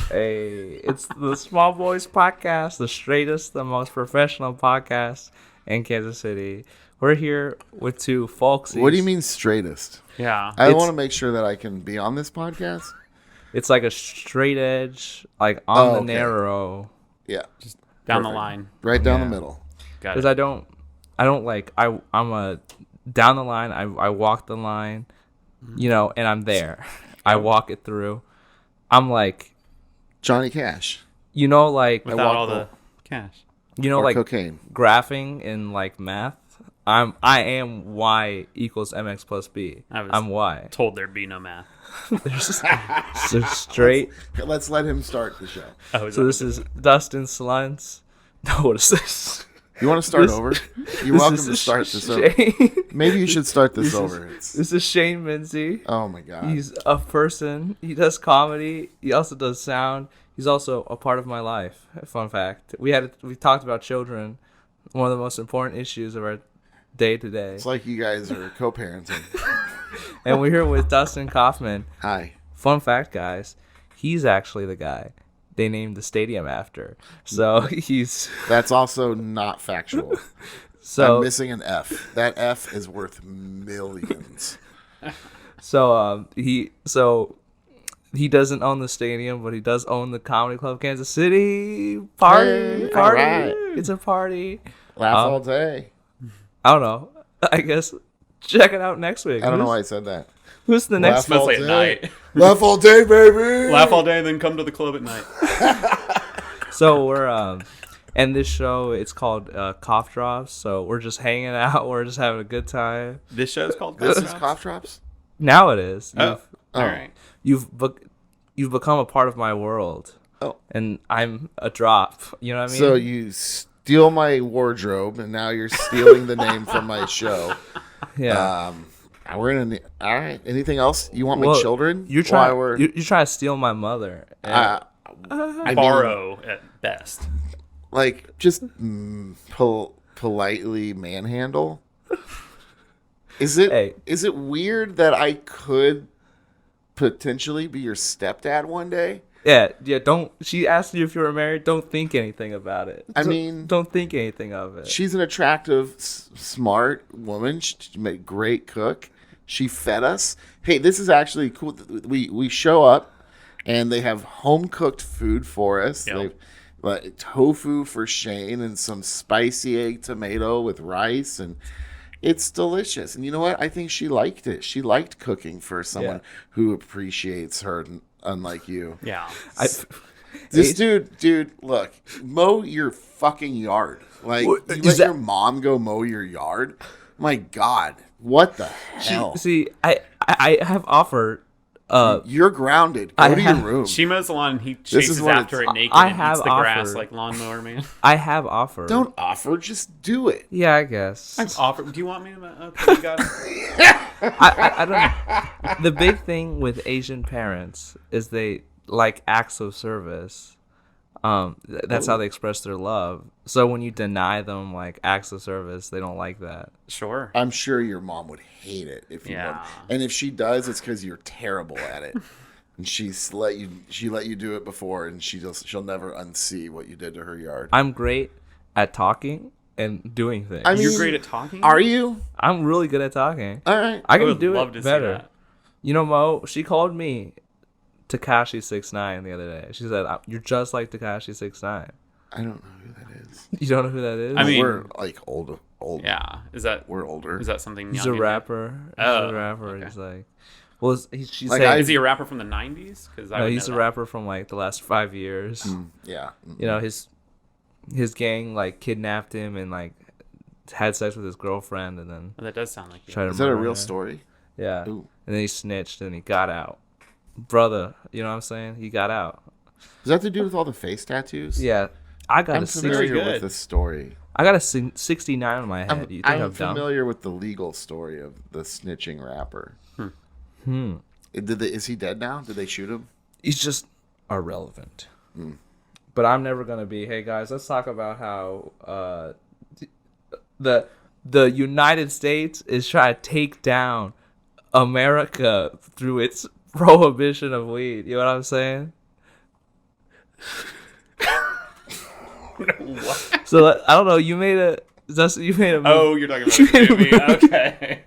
Hey, it's the Small Boys Podcast, the straightest, the most professional podcast in Kansas City. We're here with two folksies. What do you mean straightest? Yeah. I want to make sure that I can be on this podcast. It's like a straight edge, like on the okay. narrow. Yeah. Just down the Perfect. line. Right down Yeah. the middle. Got Because it. I don't like, I'm a down the line, I walk the line, you know, and I'm there. I walk it through. I'm like, Johnny Cash. you know, like, Without walk all the- the cash. you know, Or like cocaine. graphing in like math. I am y equals mx plus b. I'm y. Told there'd be no math. There's so straight. Let's let him start the show. Oh, So this is Dustin Slunts. No, what is this? You want to start This- over? You're This welcome is to start this over. Shane. Maybe you should start this This is- over. This is Shane Minsey. Oh my god. He's a person. He does comedy. He also does sound. He's also a part of my life. Fun fact. We talked about children. One of the most important issues of our day to day. It's like you guys are co-parenting. And we're here with Dustin Kaufman. Hi. Fun fact, guys. He's actually the guy they named the stadium after. So he's That's also not factual. I'm so missing an F. That F is worth millions. he doesn't own the stadium, but he does own the Comedy Club Kansas City. Party. Hey, Party. alright. It's a party. Laugh all day. I don't know. I guess check it out next week. I don't know why I said that. Who's the next Laugh all Mostly at day. night. Laugh all day, baby. Laugh all day and then come to the club at night. So we're and this show, it's called Cough Drops. So we're just hanging out. We're just having a good time. This show's called This Cough is Drops? cough drops. Now it is. Oh, all right. You've become a part of my world. Oh. And I'm a drop. You know what I mean? So you steal my wardrobe, and now you're stealing the name from my show. yeah. We're in. All right. Anything else? You want my Well, children? You're While trying. we're- You're trying to steal my mother. And I mean, Borrow at best. like just politely manhandle. Is it? Hey. Is it weird that I could potentially be your stepdad one day? yeah. Don't. She asked you if you were married. Don't think anything about it. I mean, don't think anything of it. she's an attractive, smart woman. She made a great cook. She fed us. Hey, this is actually cool. We show up, and they have home cooked food for us. Yep. They've like tofu for Shane and some spicy egg tomato with rice, and it's delicious. And you know what? I think she liked it. She liked cooking for someone who appreciates her, unlike you. Yeah. This dude, look, mow your fucking yard. Like, you Is let that- your mom go mow your yard? My God, what the hell? See, I have offered. You're grounded. Go I to your have- room. She mows the lawn and he is chases what after it's- it naked I and have eats the grass offered. like Lawnmower Man. I have offered. Don't offer, just do it. Yeah, I guess. Offer. Do you want me to? Okay, you got it. I don't know. The big thing with Asian parents is they like acts of service. That's how they express their love. So when you deny them like acts of service, they don't like that. Sure. I'm sure your mom would hate it if you Yeah. would. And if she does, it's because you're terrible at it. And she let you do it before, and she'll never unsee what you did to her yard. I'm great at talking and doing things. I mean, You're great at talking? Are you? I'm really good at talking. All right. I I can would do love it to better. see that. You know, Mo, she called me Tekashi 6ix9ine the other day. She said, "You're just like Tekashi 6ix9ine." I don't know who that is. You don't know who that is? I mean- we're like old. Yeah. Is that We're older. something he's young a in rapper. He's Oh, a rapper. okay. He's like, well, she Like, said, there? Is he a rapper from the 90s? Because no, he's a rapper from like the last 5 years. Yeah. You know, his gang like kidnapped him and like had sex with his girlfriend and then Oh, that does sound like you. tried to Is that a murder real her. story? Yeah. Ooh. And then he snitched and he got out. Brother, you know what I'm saying? He got out. Does that have to do with all the face tattoos? Yeah. I got I'm a familiar good. with this story. I got a 69 on my head. I'm, You think I'm dumb? familiar with the legal story of the snitching rapper. Hmm. Is he dead now? Did they shoot him? He's just irrelevant. But I'm never gonna be. Hey guys, let's talk about how the United States is trying to take down America through its prohibition of weed. You know what I'm saying? What? So I don't know. You made a Dustin. You made a. Oh, you're talking about a movie. Okay.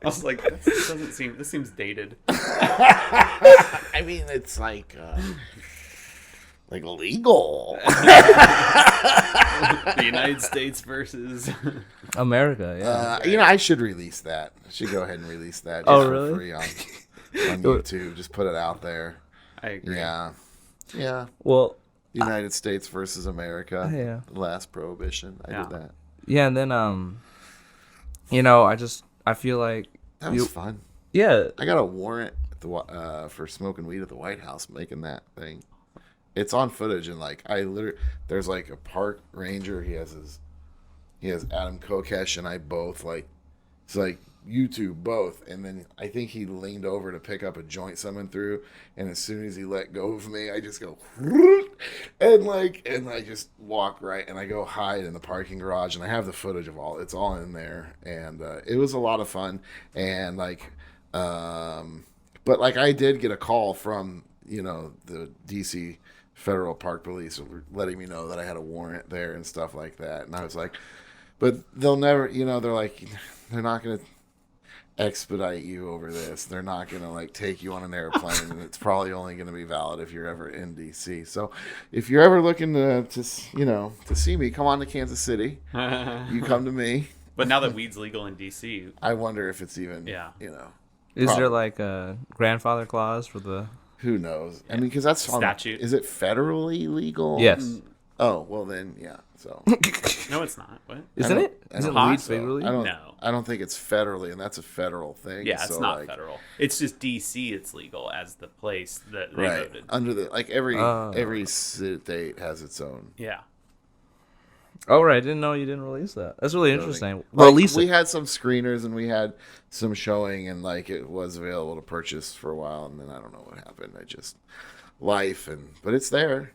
I was like, this doesn't seem. This seems dated. I mean, it's like legal. The United States versus. America. Yeah. You know, I should release that. I should go ahead and release that. Just Oh, for really? free on YouTube. Just put it out there. I agree. Yeah. Yeah. Well. United States versus America. Yeah. The last prohibition. I did that. Yeah, and then you know, I feel like That was fun. Yeah. I got a warrant at the for smoking weed at the White House, making that thing. It's on footage, and like there's like a park ranger. He has Adam Kokesh and I both like. It's like YouTube both, and then I think he leaned over to pick up a joint someone threw, and as soon as he let go of me, I just go and I just walk right, and I go hide in the parking garage, and I have the footage of it's all in there, and it was a lot of fun, and but like I did get a call from the DC Federal Park Police letting me know that I had a warrant there and stuff like that, and I was like, but they'll never, they're like, they're not gonna expedite you over this. They're not gonna like take you on an airplane, and it's probably only gonna be valid if you're ever in DC. So if you're ever looking to see me, come on to Kansas City. You come to me. But now that weed's legal in DC, I wonder if it's even Is there like a grandfather clause for the? Who knows? I mean, because that's statute. Is it federally legal? Yes. Oh well, then yeah. So no, it's not. What? Isn't it? Isn't weed federally? No. I don't think it's federally, and that's a federal thing. Yeah, it's so, not federal. It's just DC. It's legal as the place that they right voted. under the every state has its own. Yeah. Oh right, I didn't know you didn't release that. That's really interesting. Like, Release we it. had some screeners and we had some showing, and like it was available to purchase for a while, and then I don't know what happened. I just but it's there.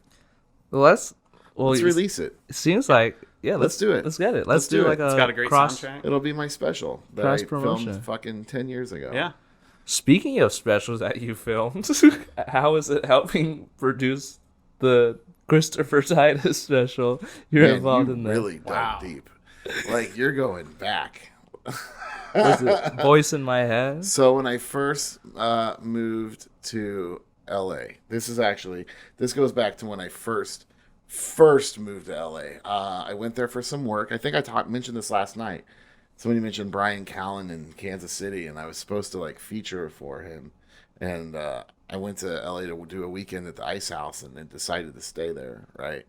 Well, let's release it. It seems like let's do it. Let's get it. Let's do like it. It's got a great soundtrack. It'll be my special that cross I promotion. filmed fucking 10 years ago. Yeah. Speaking of specials that you filmed, how is it helping produce the Christopher Titus special? You're involved in that. Really dug deep. Like you're going back. Was it Voice in My Head? So when I first moved to LA, this goes back to when I first moved to LA. I went there for some work. I think I mentioned this last night. Somebody mentioned Brian Callen in Kansas City, and I was supposed to like feature for him. And I went to LA to do a weekend at the Ice House, and then decided to stay there. Right,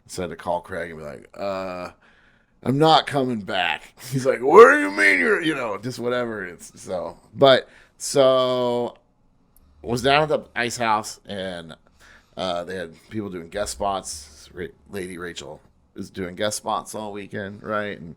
so I had to call Craig and be like, "I'm not coming back." He's like, "What do you mean you're just whatever." It's so was down at the Ice House, and they had people doing guest spots. Lady Rachel is doing guest spots all weekend, right? And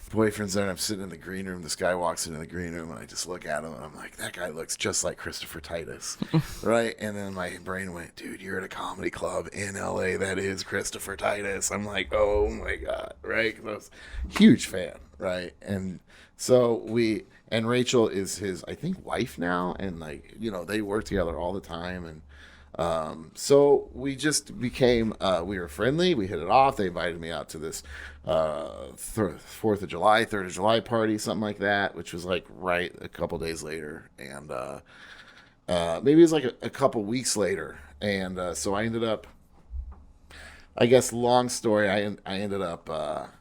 boyfriend's there, and I'm sitting in the green room. This guy walks into the green room, and I just look at him, and I'm like, that guy looks just like Christopher Titus, right? And then my brain went, dude, you're at a comedy club in LA that is Christopher Titus. I'm like, oh my God, right? 'Cause I was a huge fan, right? And so Rachel is his, I think, wife now, and like, they work together all the time, and so we just became, we were friendly. We hit it off. They invited me out to this 3rd of July party, something like that, which was like right a couple days later. And maybe it was like a couple weeks later. And so I ended up, I guess, long story, I ended up,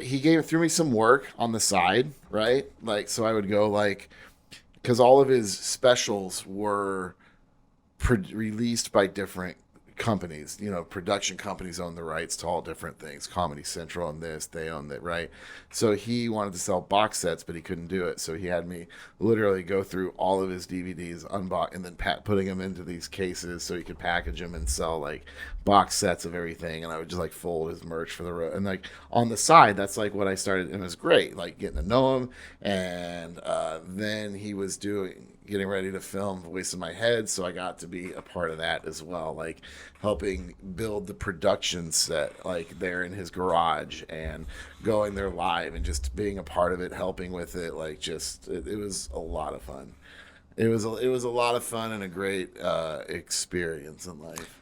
he threw me some work on the side, right? Like, so I would go because all of his specials were released by different companies. Production companies own the rights to all different things. Comedy Central owned this, they owned that, right? So he wanted to sell box sets, but he couldn't do it. So he had me literally go through all of his DVDs, unbox, and then putting them into these cases so he could package them and sell like box sets of everything. And I would just like fold his merch for the road. And like on the side, that's like what I started, and it was great, like getting to know him. And then he was getting ready to film Voice in My Head, so I got to be a part of that as well, like helping build the production set, like there in his garage, and going there live and just being a part of it, helping with it, like just it was a lot of fun. It was a lot of fun and a great experience in life.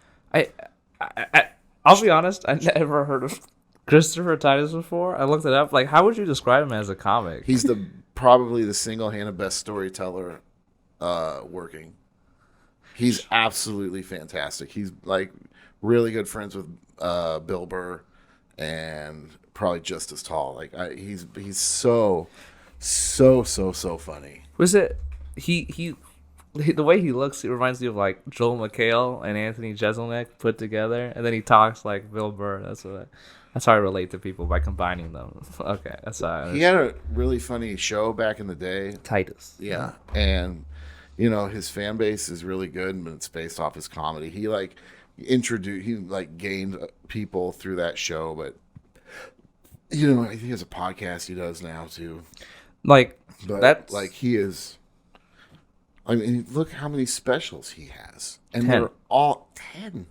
I'll be honest. I never heard of Christopher Titus before. I looked it up. Like, how would you describe him as a comic? He's probably the single-handed best storyteller working. He's absolutely fantastic. He's like really good friends with Bill Burr, and probably just as tall. Like he's so funny. Was it he the way he looks? It reminds me of like Joel McHale and Anthony Jeselnik put together, and then he talks like Bill Burr. That's how I relate to people, by combining them. Okay, that's how He had a really funny show back in the day. Titus. Yeah, and his fan base is really good, but it's based off his comedy. He gained people through that show, but I think he has a podcast he does now too. He is. I mean, look how many specials he has, and 10. They're all 10,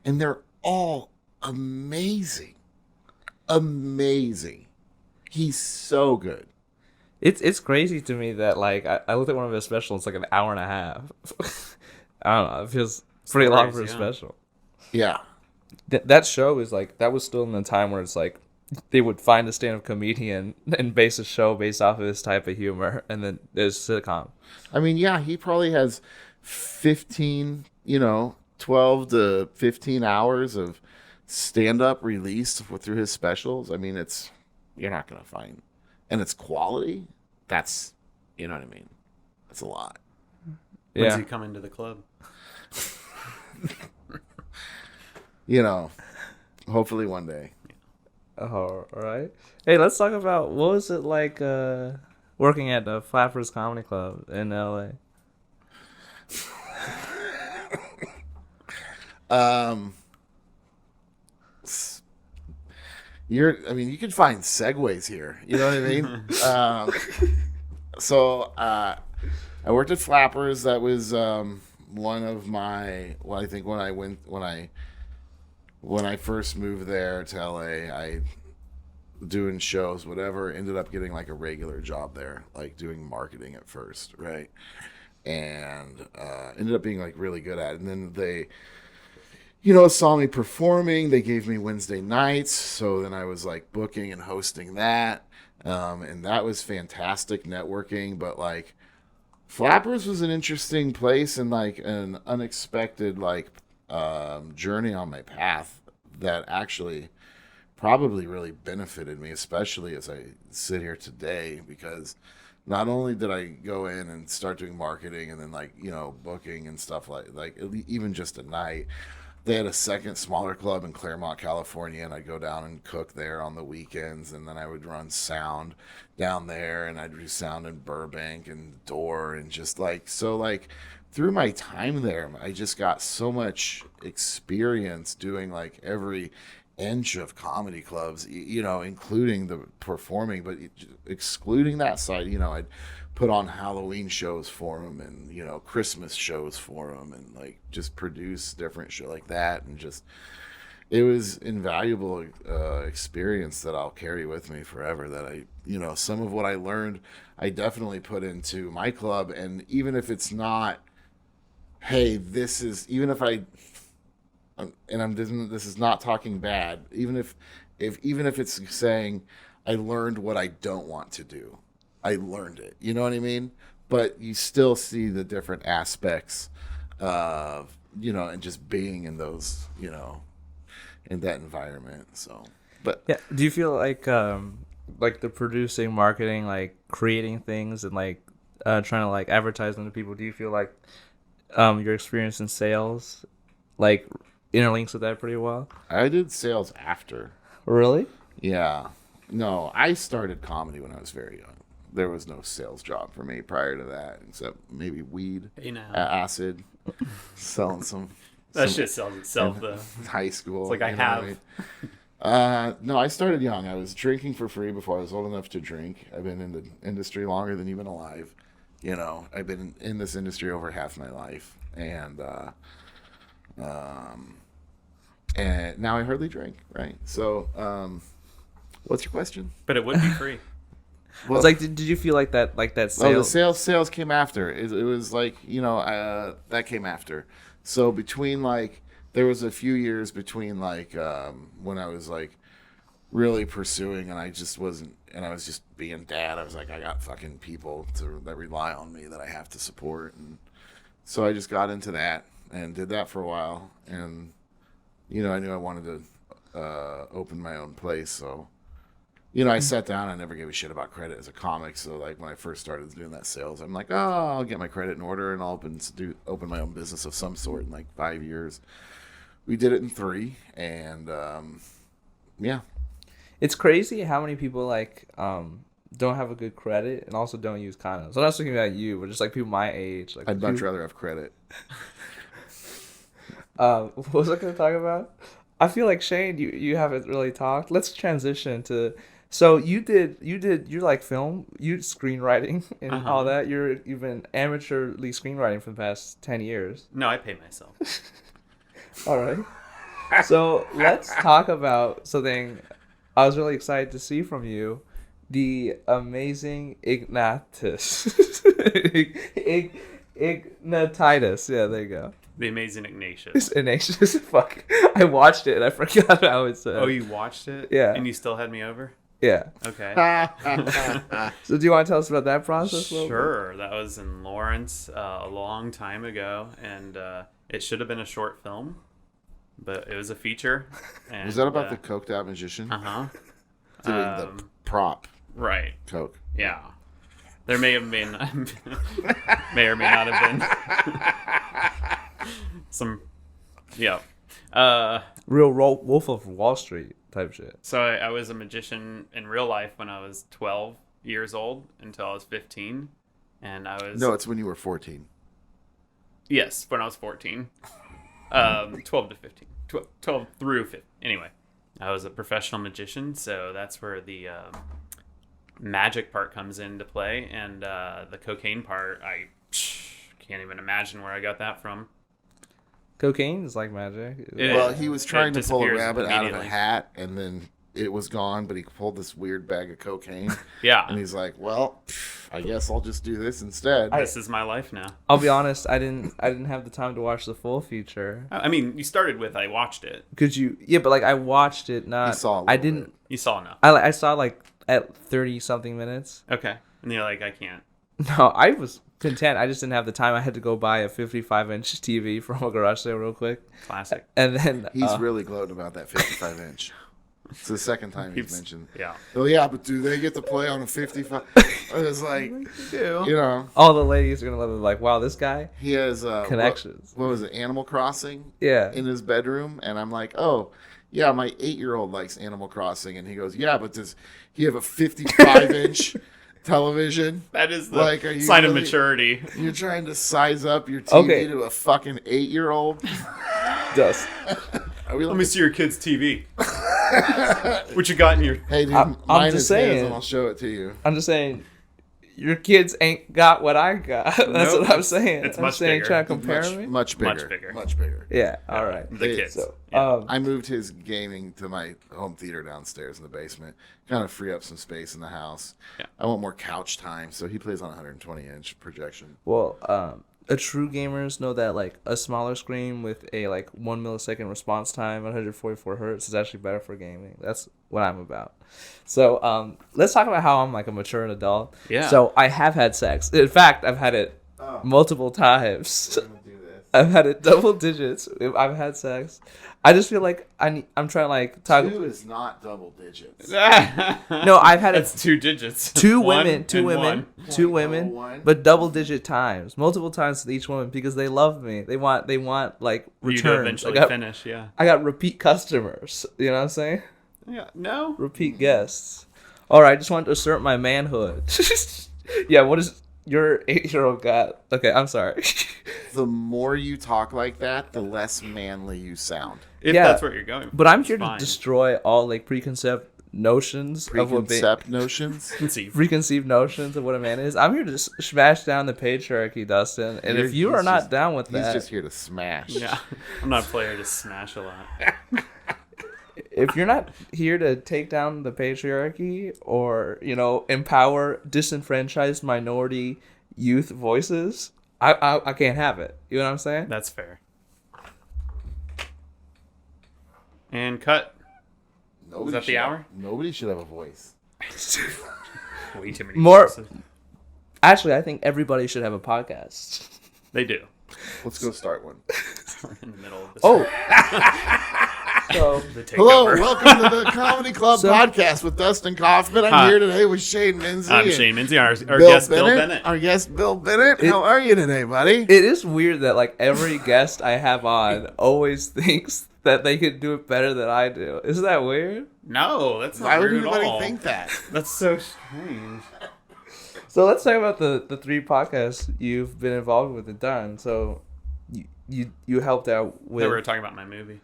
and they're all amazing. Amazing. He's so good. It's crazy to me that like I looked at one of his specials. It's like an hour and a half. I don't know. It feels pretty long for a special. Yeah. That show is like, that was still in the time where it's like they would find a stand-up comedian and base a show based off of this type of humor, and then there's sitcom. I mean, yeah, he probably has 15, 12 to 15 hours of stand-up released through his specials. I mean, you're not going to find, and it's quality. That's, you know what I mean? That's a lot. When's he coming to the club? Hopefully one day. All right. Hey, let's talk about, what was it like working at the Flappers Comedy Club in LA? You can find segues here. You know what I mean? So I worked at Flappers. That was one of my. Well, I think when I first moved there to LA, I doing shows, whatever. Ended up getting like a regular job there, like doing marketing at first, right? And ended up being like really good at it. And then they, saw me performing. They gave me Wednesday nights, so then I was like booking and hosting that, and that was fantastic networking. But like, Flappers was an interesting place and like an unexpected journey on my path that actually probably really benefited me, especially as I sit here today, because not only did I go in and start doing marketing and then booking and stuff like even just a night. They had a second smaller club in Claremont, California, and I'd go down and cook there on the weekends, and then I would run sound down there, and I'd do sound in Burbank and Door, and just through my time there, I just got so much experience doing every inch of comedy clubs, including the performing, but excluding that side, I'd put on Halloween shows for them and, Christmas shows for them, and just produce different shit like that. And just, it was invaluable experience that I'll carry with me forever, that I, some of what I learned, I definitely put into my club. And even if it's not, hey, this is, even if I, and this is not talking bad, even if it's saying I learned what I don't want to do, I learned it. You know what I mean? But you still see the different aspects of, and just being in those, in that environment. So, but yeah, do you feel like the producing, marketing, creating things and trying to advertise them to people, do you feel like your experience in sales interlinks with that pretty well? I did sales after. Really? Yeah. No, I started comedy when I was very young. There was no sales job for me prior to that, except maybe weed, acid, selling some. That shit sells itself, though. High school. It's I have. No, I started young. I was drinking for free before I was old enough to drink. I've been in the industry longer than you've been alive. I've been in this industry over half my life, and now I hardly drink. Right. So, what's your question? But it would be free. It's like, did you feel like that Oh, the sales? sales came after. It was like, that came after. So between like, there was a few years between like when I was like really pursuing, and I just wasn't, and I was just being dad. I was like, I got fucking people that rely on me that I have to support, and so I just got into that and did that for a while, and I knew I wanted to open my own place, so. I sat down. I never gave a shit about credit as a comic. So, like, when I first started doing that sales, I'm like, oh, I'll get my credit in order and I'll open my own business of some sort in like 5 years. We did it in 3, and yeah. It's crazy how many people like don't have a good credit and also don't use condoms. So I'm not speaking about you, but just like people my age. Like, I'd much rather have credit. What was I going to talk about? I feel like Shane, you haven't really talked. Let's transition to. So you're like film, you screenwriting and all that. You've been amateurly screenwriting for the past 10 years. No, I pay myself. All right. So let's talk about something I was really excited to see from you. The amazing Ignatius. Ignatius. Yeah, there you go. The Amazing Ignatius. Ignatius. Fuck. I watched it and I forgot how it said. Oh, you watched it? Yeah. And you still had me over? Yeah. Okay. So do you want to tell us about that process? Sure. That was in Lawrence a long time ago, and it should have been a short film, but it was a feature. And, was that about the coked out magician? Uh-huh. Doing the prop. Right. Coke. Yeah. There may have been, may or may not have been some, yeah. Real Wolf of Wall Street type shit. So I was a magician in real life when I was 12 years old until I was 15. And I was... No, it's when you were 14. Yes, when I was 14. 12 to 15. 12 through 15. Anyway, I was a professional magician, so that's where the magic part comes into play. And the cocaine part, I can't even imagine where I got that from. Cocaine is like magic. Well, he was trying to pull a rabbit out of a immediately. hat, and then it was gone, but he pulled this weird bag of cocaine. Yeah. And he's like, well, I guess I'll just do this instead. This is my life now. I'll be honest, I didn't have the time to watch the full feature. I mean, you started with I watched it. Could you? Yeah, but like I watched it. Not. You saw a I little didn't. bit. You saw enough. I saw like at 30 something minutes. Okay. And you're like, I can't. No, I was content. I just didn't have the time. I had to go buy a 55-inch TV from a garage sale real quick. Classic. And then He's really gloating about that 55-inch. It's the second time he's mentioned. Yeah. Oh, yeah, but do they get to play on a 55? I was like, all the ladies are gonna love it. Like, wow, this guy. he has Connections. What was it? Animal Crossing. Yeah. In his bedroom, and I'm like, oh, yeah, my 8-year-old likes Animal Crossing, and he goes, yeah, but does he have a 55-inch television? That is the Like, are you sign of really- maturity. You're trying to size up your TV Okay. to a fucking 8-year-old? Does. Are we Let me see your kid's TV. What you got in your... Hey, dude, I'm mine just is saying. his, and I'll show it to you. I'm just saying, your kids ain't got what I got. That's Nope, what I'm saying. it's I'm much saying, bigger. trying to compare Much, me. much bigger. Much bigger. Much bigger. Yeah. All right. The kids. So, Yeah. I moved his gaming to my home theater downstairs in the basement, kind of free up some space in the house. Yeah. I want more couch time, so he plays on a 120-inch projection. well, a true gamers know that like a smaller screen with a like 1 millisecond response time, 144 hertz is actually better for gaming. That's what I'm about. So let's talk about how I'm like a mature adult. Yeah. So I have had sex. In fact, I've had it multiple times. I've had it double digits. I've had sex. I just feel like I'm trying to like talk. 2 is not double digits. No, I've had it. It's 2 digits. Two One women, and two one. women, 0.01. but double digit times, multiple times with each woman because they love me. They want like For you to returns. eventually finish, yeah. I got repeat customers. You know what I'm saying? Yeah. No? Repeat guests. All right, I just wanted to assert my manhood. Yeah, what is your 8-year-old got? Okay, I'm sorry. The more you talk like that, the less manly you sound. If Yeah. that's what you're going for. But I'm here to Fine. destroy all like preconceived notions of what Preconcept notions. Conceive. preconceived notions of what a man is. I'm here to smash down the patriarchy, Dustin. And if you are He's not just- down with He's that, just here to smash. Yeah. I'm not a player to smash a lot. if you're not here to take down the patriarchy or, empower disenfranchised minority youth voices, I can't have it. You know what I'm saying? That's fair. And cut. Nobody Is that the should- hour? Nobody should have a voice. Way too many. More- voices. Actually, I think everybody should have a podcast. They do. Let's go start one. We're in the middle of this. Oh. So, The takeover. Hello, welcome to the Comedy Club So- podcast with Dustin Kaufman. I'm Hi. here today with Shane Minsey. I'm and Shane Minsey, our Bill guest, Bennett. Bill Bennett. Our guest, Bill Bennett. How are you today, buddy? it is weird that like every guest I have on always thinks that they could do it better than I do. Isn't that weird? No, that's not Why would weird at anybody all. think that? That's so strange. So let's talk about the 3 podcasts you've been involved with and done. So you helped out with. We were talking about my movie.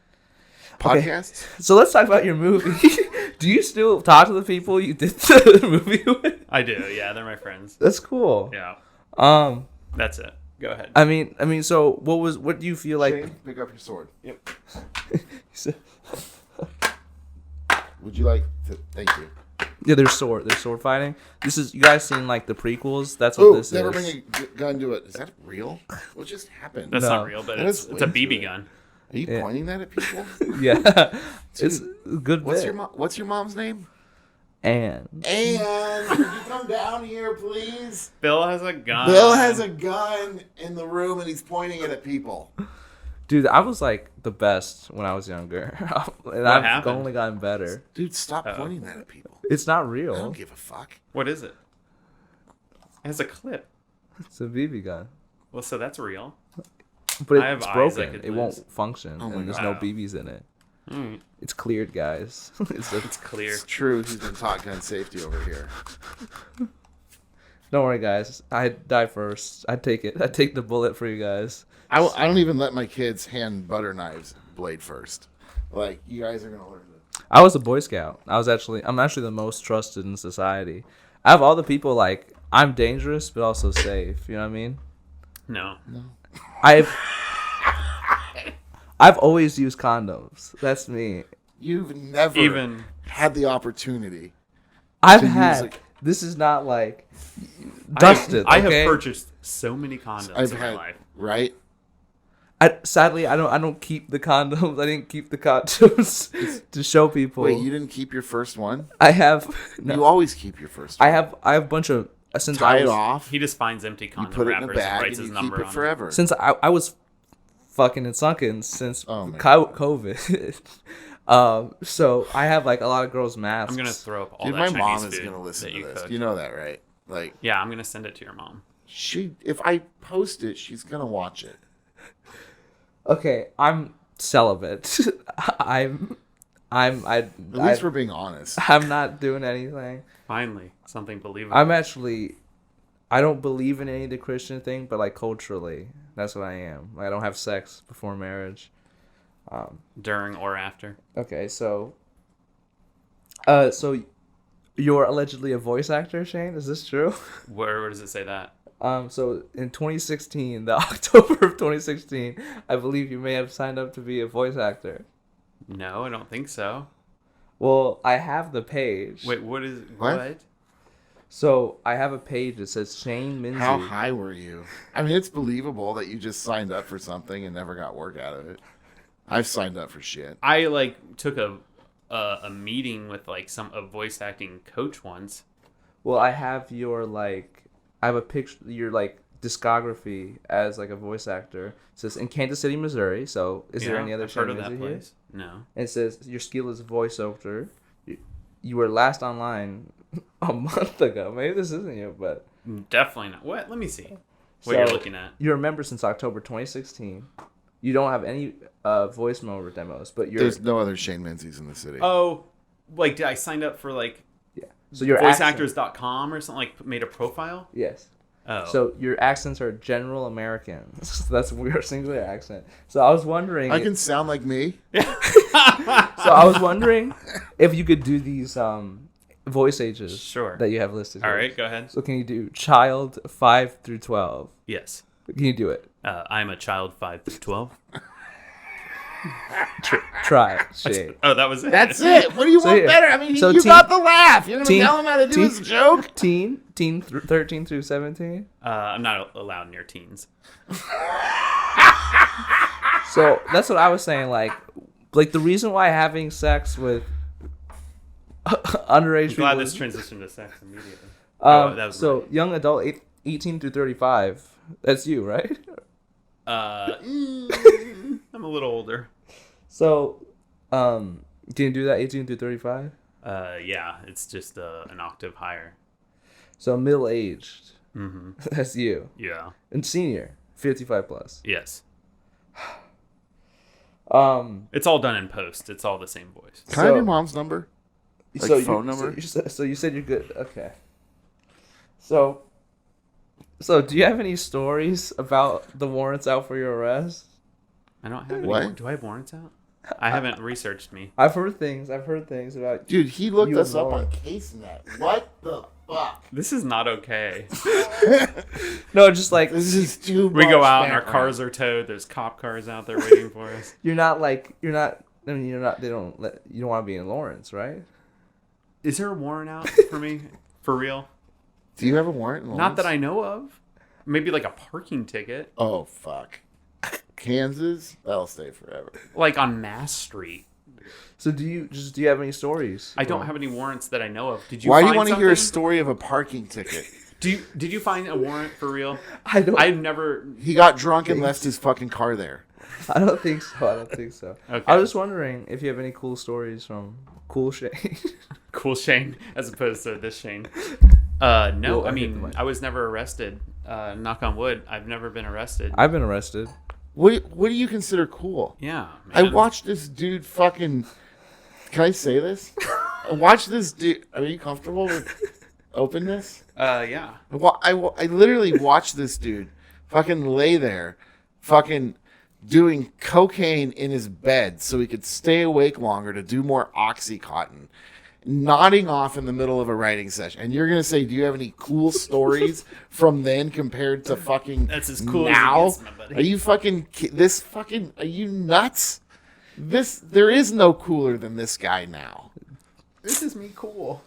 Podcasts? So let's talk about your movie. Do you still talk to the people you did the movie with? I do, yeah, they're my friends. That's cool. Yeah, Um, that's it. Go ahead. I mean, so what do you feel like? Shane, pick up your sword. Yep. Would you like to? Thank you. Yeah, there's sword fighting. This is, you guys seen like the prequels? That's what Oh, this never is. bring a gun to it. Is that real? What just happened? That's No. not real, but That it's is a way BB too- gun. Are you Yeah. pointing that at people? Yeah, it's a good. What's bit. What's your mom's name? And And could you come down here, please? Bill has a gun. Bill has a gun in the room and he's pointing it at people. dude, I was like the best when I was younger, and I've happened? only gotten better. Dude, stop pointing that at people. It's not I real. don't give a fuck. What is it? It has a clip. It's a BB gun, Well, so that's real. but I have it's eyes I broken. could It lose. won't function, Oh my and there's God. no BBs in it. Mm, It's cleared, guys. it's clear. It's true. He's been taught gun safety over here. Don't worry, guys. I die first. I take it. I take the bullet for you guys. I don't even let my kids hand butter knives blade first. Like, you guys are going to learn this. I was a Boy Scout. I'm actually the most trusted in society. I have all the people like, I'm dangerous, but also safe. You know what I mean? No. I've always used condoms. That's me. You've never Even had the opportunity. I've To use had. a- This is not like Dustin. I okay? have purchased so many condoms I've in my had, life. right? Sadly, I don't keep the condoms. I didn't keep the condoms to show people. Wait, you didn't keep your first one? I have. No, You always keep your first one. I have a bunch of since Tie I it was, off. He just finds empty You condom put it in a wrappers and bag writes and his you keep number it on forever. since I was fucking and sunken since Oh my COVID. So I have like a lot of girls' masks. I'm gonna throw up all Dude, that my Chinese mom is food going to listen that to you this. cooked. You know that, right? Like, Yeah, I'm gonna send it to your mom. if I post it, she's going to watch it. Okay, I'm celibate. At least we're being honest. I'm not doing anything. Finally, something believable. I don't believe in any of the Christian thing, but like culturally, that's what I am. Like, I don't have sex before marriage. During or after. Okay, so you're allegedly a voice actor, Shane? Is this true? Where does it say that? So in 2016, the October of 2016, I believe you may have signed up to be a voice actor. No, I don't think so. Well, I have the page. Wait, what is What? what? So I have a page that says Shane Minsey. How high were you? I mean, it's believable that you just signed up for something and never got work out of it. I've signed up for shit. I like took a meeting with like a voice acting coach once. Well, I have I have a picture, your like discography as like a voice actor. It says in Kansas City, Missouri. So is there Yeah, any other I've heard Shane of that Minsey here? place? No. And it says your skill is voiceover. You were last online a month ago. Maybe this isn't you, but Definitely not. What? Let me see. What So- you're looking at. you're a member since October 2016. You don't have any voicemail demos, but you're There's no other Shane Menzies in the city. Oh, like did I signed up for like yeah. So your accent- voiceactors.com or something, like made a profile? Yes. Oh. So your accents are general American. That's your singular accent. So I was wondering. I can sound like me. So I was wondering if you could do these voice ages. Sure. That you have listed. All here. right, go ahead. So can you do child 5 through 12? Yes. Can you do it? I'm a child 5 through 12. Try it, Shane. Oh, that was it. That's it. What do you So want here- better? I mean, so you teen- got the laugh. You're gonna teen- tell him how to do teen- his joke. 13 through 17. I'm not allowed near teens. So that's what I was saying. Like the reason why having sex with underage I'm people. glad this transitioned to sex immediately. That was so right. young adult 18 through 35. That's you, right? I'm a little older. So, can you do that 18 through 35? Yeah, it's just an octave higher. So middle aged. Mm-hmm. That's you. Yeah. And senior, 55 plus. Yes. Um. It's all done in post. It's all the same voice. Can I have your mom's number? Like phone number? So you said you're good. Okay. So do you have any stories about the warrants out for your arrest? I don't have What? any. Do I have warrants out? I haven't researched me. I've heard things about. Dude, he looked You us up Lauren. on CaseNet. What the fuck? This is not okay. No, just like This is too We much go out and our background. cars are towed. There's cop cars out there waiting for us. you're not. I mean, you're not. They don't let you don't want to be in Lawrence, right? Is there a warrant out for me? For real? Do you have a warrant? In Not that Lawrence? I know of. Maybe like a parking ticket. Oh, fuck. Kansas? That'll stay forever. Like on Mass Street. So do you have any stories? I don't have any warrants that I know of. Did you Why do find you want to hear a something? story of a parking ticket? Did you find a warrant for real? I don't. I've never. He got drunk and left his fucking car there. I don't think so. Okay. I was just wondering if you have any cool stories from Cool Shane. Cool Shane as opposed to this Shane. No, Well, I I hit the mean, mic. I was never arrested. Knock on wood, I've never been arrested. I've been arrested. What do you consider cool? Yeah, I man. watched this dude fucking. Can I say this? I watched this dude. Are you comfortable with openness? Yeah. I literally watched this dude fucking lay there, fucking doing cocaine in his bed so he could stay awake longer to do more Oxycontin, nodding off in the middle of a writing session. And you're gonna say, do you have any cool stories from then compared to fucking That's as cool now? as it gets, my buddy. Are you fucking are you nuts? There is no cooler than this guy now. This is me cool.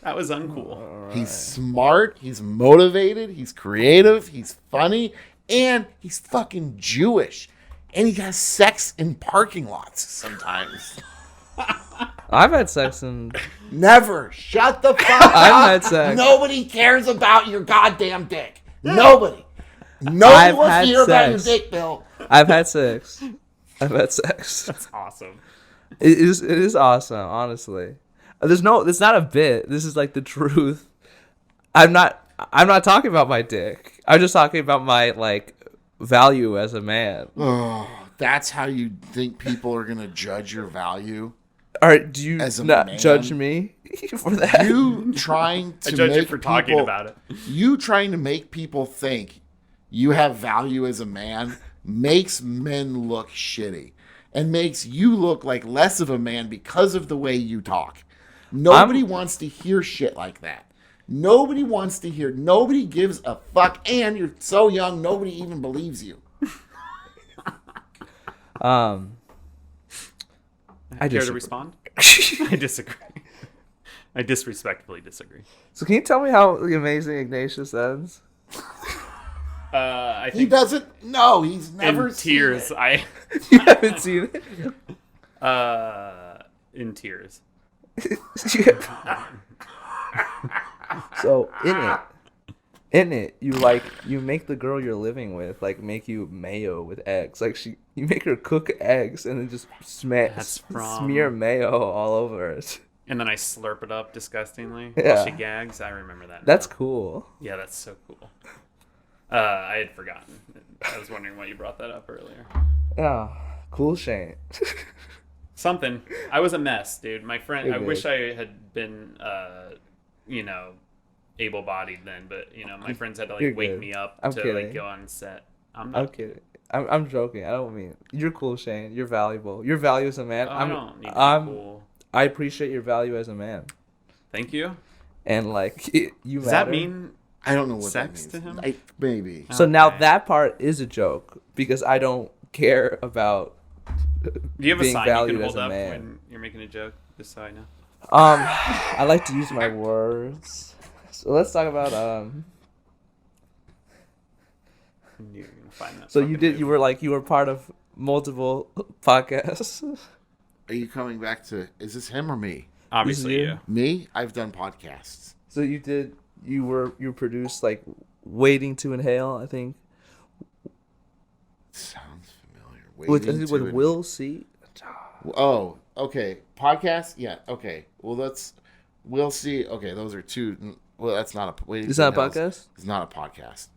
That was uncool. He's smart, he's motivated, he's creative, he's funny, and he's fucking Jewish. And he has sex in parking lots sometimes. I've had sex and Never. Shut the fuck up. I've had sex. Nobody cares about your goddamn dick. Nobody. No I've one had wants to hear about your sex. dick, Bill. I've had sex. That's awesome. It is awesome, honestly. It's not a bit. This is like the truth. I'm not talking about my dick. I'm just talking about my like value as a man. Oh, that's how you think people are going to judge your value? All right, do you As a not man? judge me for that? You trying I to judge make you for talking people- about it. You trying to make people think you have value as a man makes men look shitty and makes you look like less of a man because of the way you talk. Nobody wants to hear shit like that. Nobody wants to hear. Nobody gives a fuck. And you're so young, nobody even believes you. I Care to disagree. respond? I disagree. I disrespectfully disagree. So can you tell me how the Amazing Ignatius ends? I He think doesn't. No, he's never in seen tears. it. You haven't seen it. In tears. So in it, you make the girl you're living with make you mayo with eggs. You make her cook eggs and then just smear mayo all over it. And then I slurp it up disgustingly Yeah. while she gags. I remember that. That's now. cool. Yeah, that's so cool. I had forgotten. I was wondering why you brought that up earlier. Oh, cool, Shane. Something. I was a mess, dude. My friend. You're I good. wish I had been, able-bodied then. But my friends had to You're wake good. me up I'm to kidding. go on set. I'm I'm not. kidding. I'm joking. I don't mean you're cool, Shane. You're valuable. Your value as a man. I don't need to be I'm cool. I appreciate your value as a man. Thank you. And you Does matter. that mean? I don't know what Sex that means. to him? Maybe. So now Okay. that part is a joke because I don't care about Do you have a being sign you valued can as hold a up man. when you're making a joke? Just so I know. I like to use my words. So let's talk about You're gonna find that. So you were part of multiple podcasts. Are you coming back to? Is this him or me? Obviously, you. you. Me? I've done podcasts. So you produced like Waiting to Inhale, I think. Sounds familiar. With Will C. Oh, okay. Podcast? Yeah. Okay. Well, we'll see. Okay, those are two. Well, that's not a. It's not a podcast. It's not a podcast.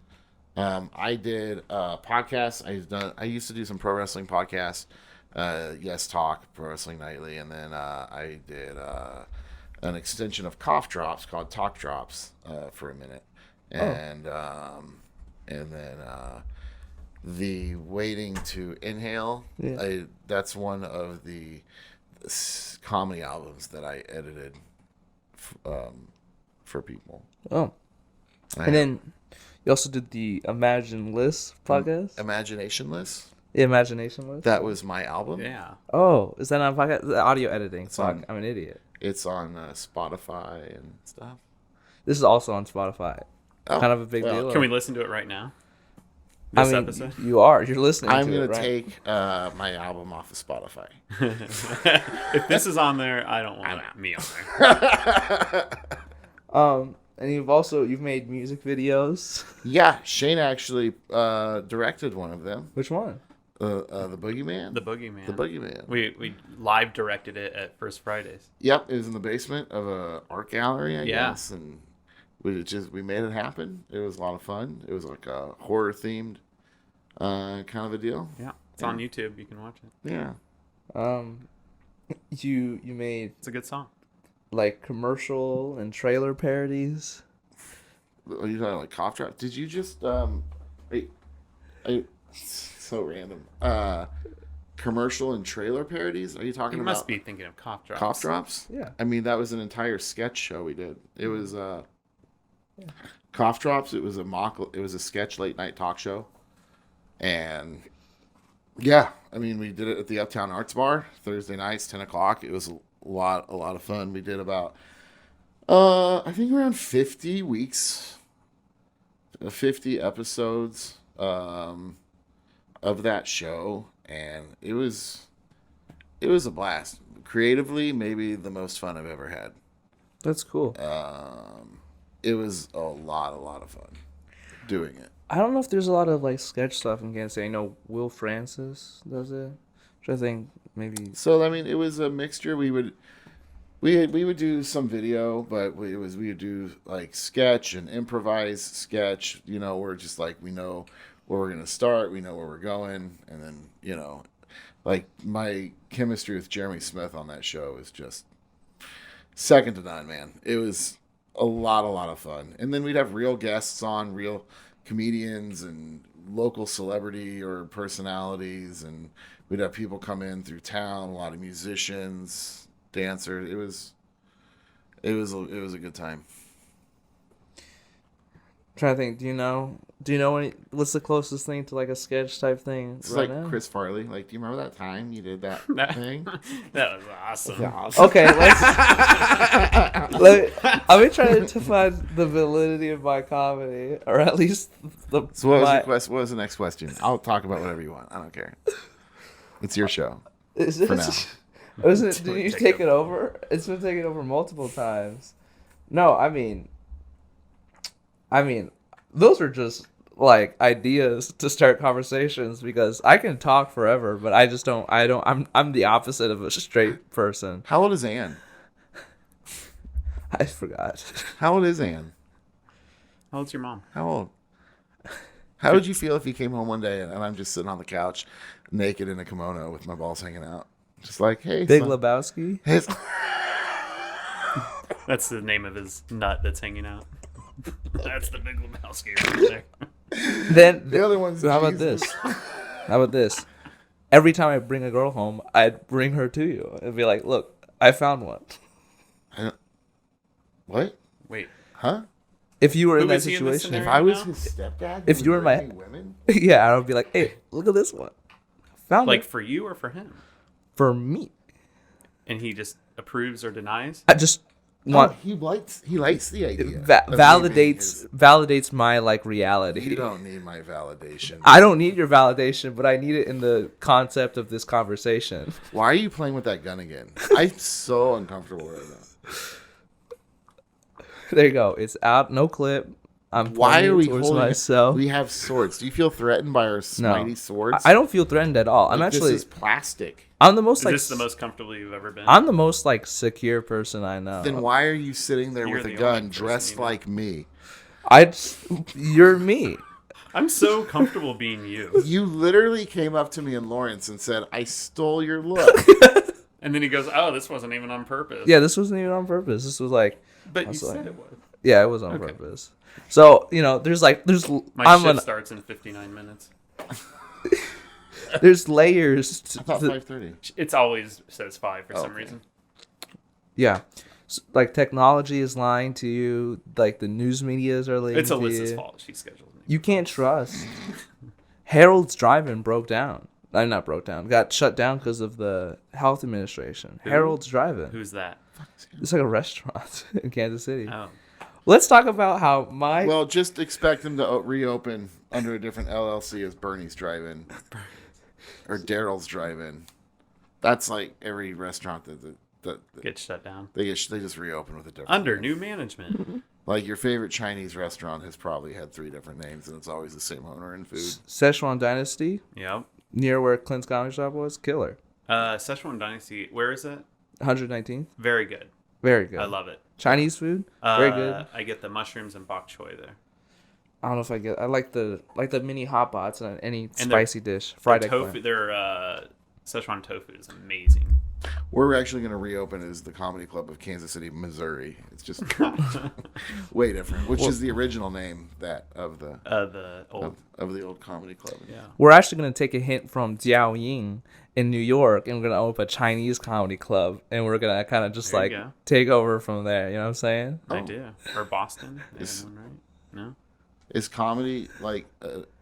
I did podcasts. I used to do some pro wrestling podcasts. Yes Talk, Pro Wrestling Nightly, and then I did an extension of Cough Drops called Talk Drops for a minute, and then the Waiting to Inhale. Yeah. That's one of the comedy albums that I edited for people. Oh, and then you also did the Imagine List podcast. Imagination List. The Imagination List. That was my album. Yeah. Oh, is that on podcast? The audio editing. Fuck, on- I'm an idiot. It's on Spotify and stuff. This is also on Spotify. Oh, Kind of a big well, deal. Can we listen to it right now? This episode? You're listening. I'm going gonna to take my album off of Spotify. If this is on there, I don't want me on there. And you've made music videos. Yeah, Shane actually directed one of them. Which one? The Boogeyman. The Boogeyman. The Boogeyman. We live directed it at First Fridays. Yep, it was in the basement of a art gallery, I Yeah. guess, and we made it happen. It was a lot of fun. It was like a horror themed kind of a deal. Yeah. It's on YouTube. You can watch it. Yeah. You made It's a good song. like commercial and trailer parodies. Are you talking like cough drop? Did you just so random. Commercial and trailer parodies? Are you talking You about? must be thinking of Cough Drops. Cough Drops? Yeah. I mean, that was an entire sketch show we did. It was Cough Drops. It was a sketch late night talk show. And yeah, I mean, we did it at the Uptown Arts Bar Thursday nights, 10 o'clock. It was a lot of fun. We did about, I think around 50 weeks, 50 episodes of that show. And it was a blast. Creatively, maybe the most fun I've ever had. That's cool. It was a lot of fun doing it. I don't know if there's a lot of like sketch stuff in Kansas City. I know Will Francis does it, which I think maybe. So I mean, it was a mixture. We would do some video, but we would do like sketch and improvise sketch. You know, we're just like, we know where we're gonna start, we know where we're going, and then like my chemistry with Jeremy Smith on that show is just second to none, man. It was a lot of fun, and then we'd have real guests on, real comedians and local celebrity or personalities, and we'd have people come in through town, a lot of musicians, dancers. It was a good time. I'm trying to think. Do you know what's the closest thing to like a sketch type thing It's right like now? Chris Farley. Like, do you remember that time you did that thing? That was awesome. Okay, let me try to find the validity of my comedy, or at least the. So what was the next question? I'll talk about whatever you want. I don't care. It's your show. Is for now. Did you take it over? It's been taken over multiple times. No, I mean, those are just like ideas to start conversations, because I can talk forever, but I just don't. I'm the opposite of a straight person. How old is Anne? I forgot. How old is Anne? How old's your mom? How old? How would you feel if you came home one day and I'm just sitting on the couch, naked in a kimono with my balls hanging out, just like, hey, Big son. Lebowski. Hey, That's the name of his nut that's hanging out. That's the Big Lebowski right there. Then the other one's how about Jesus. this? How about this? Every time I bring a girl home, I'd bring her to you and be like, "Look, I found one." What? Wait. Huh? If you were in Who that is he in this situation, If I was now? his stepdad, If you were my- women, yeah, I would be like, "Hey, look at this one. Found Like it." for you or for him? for me. And he just approves or denies? I just want he likes the idea. validates my like reality. You don't need my validation. I don't need your validation, but I need it in the concept of this conversation. Why are you playing with that gun again? I'm so uncomfortable right now. There you go. It's out. No clip. Why are we holding myself? We have swords. Do you feel threatened by our smitey swords? I don't feel threatened at all. This is plastic. I'm the most Is this the most comfortable you've ever been? I'm the most like secure person I know. Then why are you sitting there with a gun dressed like me? You're me. I'm so comfortable being you. You literally came up to me in Lawrence and said, "I stole your look." And then he goes, "Oh, this wasn't even on purpose." Yeah, this wasn't even on purpose. This was like. But you said it was. Yeah, it was on purpose. So there's. My shift starts in 59 minutes. There's layers. I thought 5:30. It always says 5 for some reason. Yeah, like technology is lying to you. Like the news medias are lying. It's to Alyssa's you. fault. She scheduled me. You can't trust. Harold's Drive-In broke down. Not broke down. Got shut down because of the health administration. Who? Harold's Drive-In. Who's that? It's like a restaurant in Kansas City. Oh. Let's talk about how Well, just expect them to reopen under a different LLC as Bernie's Drive-In or Daryl's Drive-In. That's like every restaurant that Gets shut down. they just reopen with a different Under name. new management. Like your favorite Chinese restaurant has probably had 3 different names, and it's always the same owner and food. Szechuan Dynasty, Yep. near where Clint's Comedy Shop was, killer. Szechuan Dynasty. Where is it? 119th, Very good. very good. I love it. Chinese food, very good. I get the mushrooms and bok choy there. I don't know if I get. I like the mini hot pots and any And spicy dish. Fried Their eggplant. tofu. Their Szechuan tofu is amazing. Where we're actually going to reopen is the Comedy Club of Kansas City, Missouri. It's just way different, which is the original name of the old comedy club. Yeah. We're actually going to take a hint from Jiao Ying in New York, and we're going to open a Chinese comedy club, and we're going to kind of just There you go. take over from there. You know what I'm saying? I do. Or Boston. They have one, right? No. Is comedy like?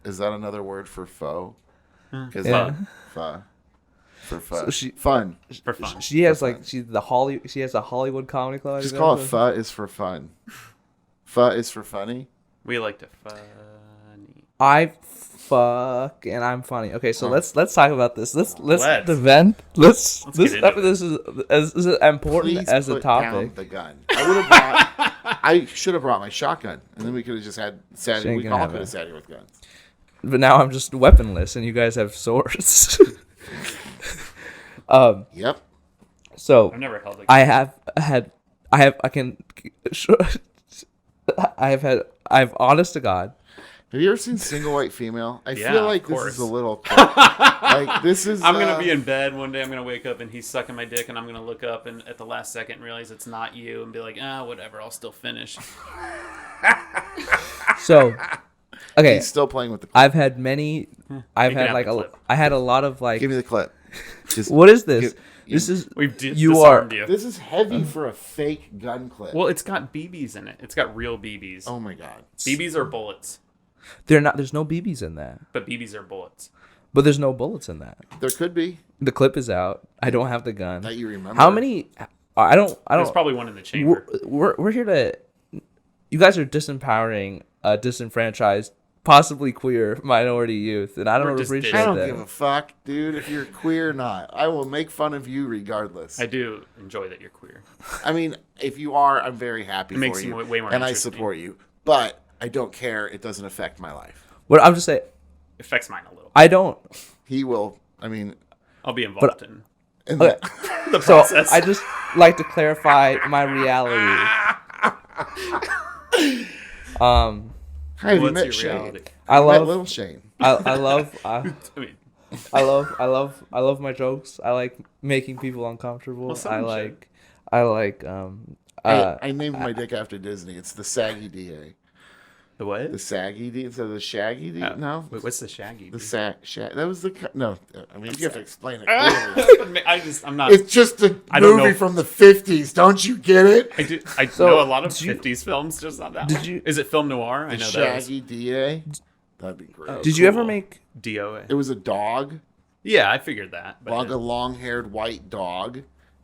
Is that another word for faux? Is Yeah. it pho? For fun. So fun. For fun. She has she has a Hollywood comedy club. Just call it pho is for fun. Pho is for funny. We like to funny. I fuck and I'm funny. Okay, so let's talk about this. Let's vent. Let's get into This is as important Please as a put down topic. the gun. I should have brought my shotgun, and then we could have just had sat. She ain't We gonna all have could have it. sat here with guns. But now I'm just weaponless, and you guys have swords. Yep. So I've never held a gun. I have honest to God. Have you ever seen Single White Female? I Yeah, feel like of this course. is a little. Like this is. I'm gonna be in bed one day. I'm gonna wake up and he's sucking my dick, and I'm gonna look up and at the last second realize it's not you, and be like, whatever. I'll still finish. So, okay, He's still playing with the clip. I've had many. I've You can had have like the a. clip. I had a lot of like. Give me the clip. Just, What is this? Give- This is We've You are- disarmed you. This is heavy for a fake gun clip. Well, it's got BBs in it. It's got real BBs. Oh my god. BBs are bullets, they're not. There's no BBs in that, but BBs are bullets. but there's no bullets in that. There could be The clip is out. I don't have the gun. that you remember. How many? I don't. There's probably one in the chamber. We're here to. You guys are disempowering a disenfranchised, possibly queer minority youth, and I We're don't just appreciate I don't that. give a fuck, dude. If you're queer or not, I will make fun of you regardless. I do enjoy that you're queer. I mean, if you are, I'm very happy It makes for you you, way more and I interesting. support you. But I don't care. It doesn't affect my life. What I'm just saying. It affects mine a little. I don't. He will. I mean, I'll be involved in Okay. the So process. I just like to clarify my reality. Hi, have you What's met your Shane? reality? I Met love. little Shane. I love. I mean, I love my jokes. I like making people uncomfortable. Well, someone I like I named my dick after Disney. It's the Saggy DA. the what? The Saggy D instead of the Shaggy D. No, Wait, what's the Shaggy? the That was the no. I mean, you have to explain it. Clearly. I'm not. It's just a I don't movie know. from the 50s. Don't you get it? I So, know a lot of did you- 50s films, just not that did one. you- Is it film noir? I know Shaggy DA. That'd be great. Did you ever make? DOA. It was a dog Yeah, I figured that. Like a long-haired white dog,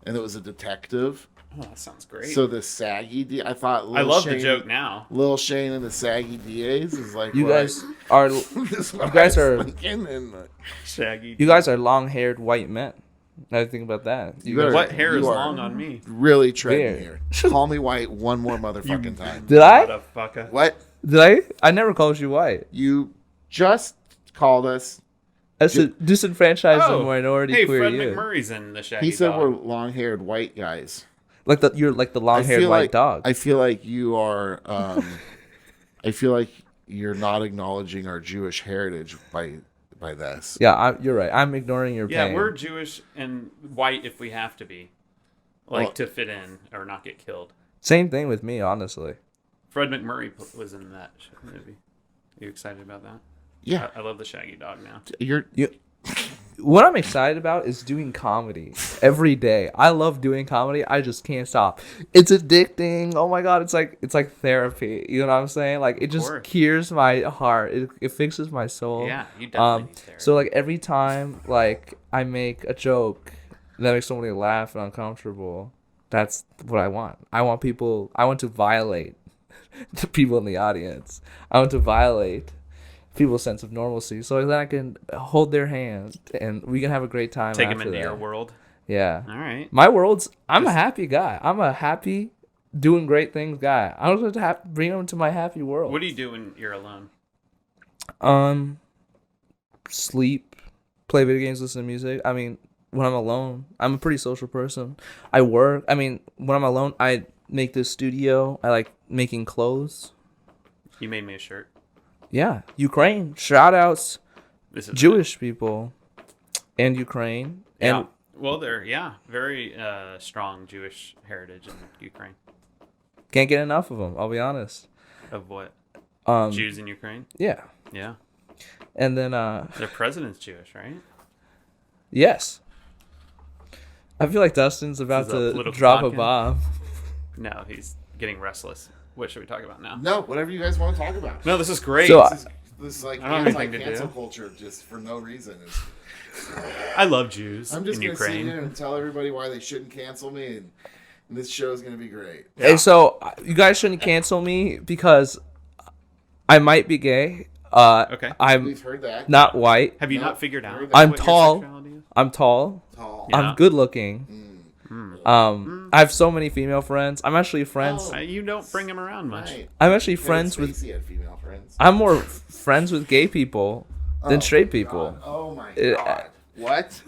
and it was a detective. Oh, that sounds great. So the saggy, I thought. I love the joke now. Lil Shane and the saggy DAs is like You guys are. Shaggy. You guys are long-haired white men. I think about that. What hair is long on me? Really treading here. Call me white one more motherfucking time. Did I? Motherfucker. What? Did I? I never called you white. You just called us. As a disenfranchised and minority queer Fred youth. McMurray's in the Shaggy He said Dog. we're long-haired white guys. You're like the long-haired white dog. I feel like you are. I feel like you're not acknowledging our Jewish heritage by this. Yeah, you're right. I'm ignoring your pain. Yeah, we're Jewish and white if we have to be, to fit in or not get killed. Same thing with me, honestly. Fred McMurray was in that movie. Are you excited about that? Yeah, I love the Shaggy Dog now. What I'm excited about is doing comedy every day. I love doing comedy. I just can't stop. It's addicting. Oh my god, it's like therapy. You know what I'm saying? Like, it just cures my heart. It fixes my soul. Yeah, you definitely need therapy. So like every time I make a joke that makes somebody laugh and uncomfortable, that's what I want. I want to violate the people in the audience. I want to violate people's sense of normalcy, so that I can hold their hand and we can have a great time. Take them into your world. Yeah. All right. My world's. I'm a happy guy. I'm a happy, doing great things guy. I was going to bring them to my happy world. What do you do when you're alone? Sleep, play video games, listen to music. I mean, when I'm alone, I'm a pretty social person. I work. I mean, when I'm alone, I make this studio. I like making clothes. You made me a shirt. Yeah, Ukraine. Shout outs, Jewish it. People, and Ukraine. Yeah. And well, they're very strong Jewish heritage in Ukraine. Can't get enough of them. I'll be honest. Of what? Jews in Ukraine. Yeah. Yeah. And then their president's Jewish, right? Yes. I feel like Dustin's about to drop a bomb. No, he's getting restless. What should we talk about now? No, whatever you guys want to talk about. No, this is great. So, this is like I don't have anything to anti-cancel do. culture just for no reason. I love Jews I'm just in going to sit Ukraine. here and tell everybody why they shouldn't cancel me, and this show is going to be great. Yeah. And so you guys shouldn't cancel me because I might be gay. Okay. We've heard that. Not white. Have you not figured out? I'm what your tall. sexuality is? I'm tall. Yeah. I'm good looking. I have so many female friends. I'm actually friends. You don't bring them around much. Right. I'm actually friends with. Spacey had female friends. I'm more friends with gay people than straight people. God. Oh my god! What?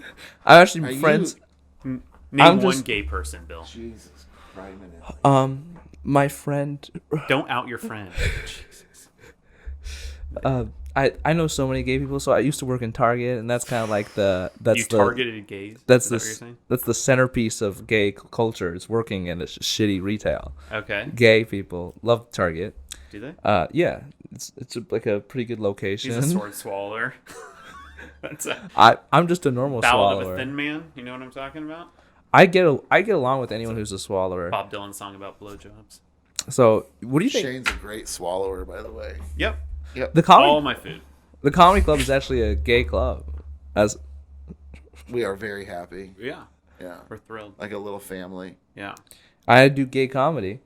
I'm actually friends. Name I'm one just- gay person, Bill. Jesus Christ! My friend. Don't out your friend. Jesus. I know so many gay people. So I used to work in Target, and that's kind of like targeted gays. That's is that what you're saying? That's the centerpiece of gay culture. Is working in a shitty retail. Okay. Gay people love Target. Do they? Yeah, it's like a pretty good location. He's a sword swallower. That's I'm just a normal Ballad swallower. of a Thin Man. You know what I'm talking about? I get along with anyone who's a swallower. Bob Dylan song about blowjobs. So what do you think? Shane's a great swallower, by the way. Yep. The comedy, All my food. the comedy club is actually a gay club. As We are very happy. Yeah. Yeah, We're thrilled. like a little family. Yeah. I do gay comedy.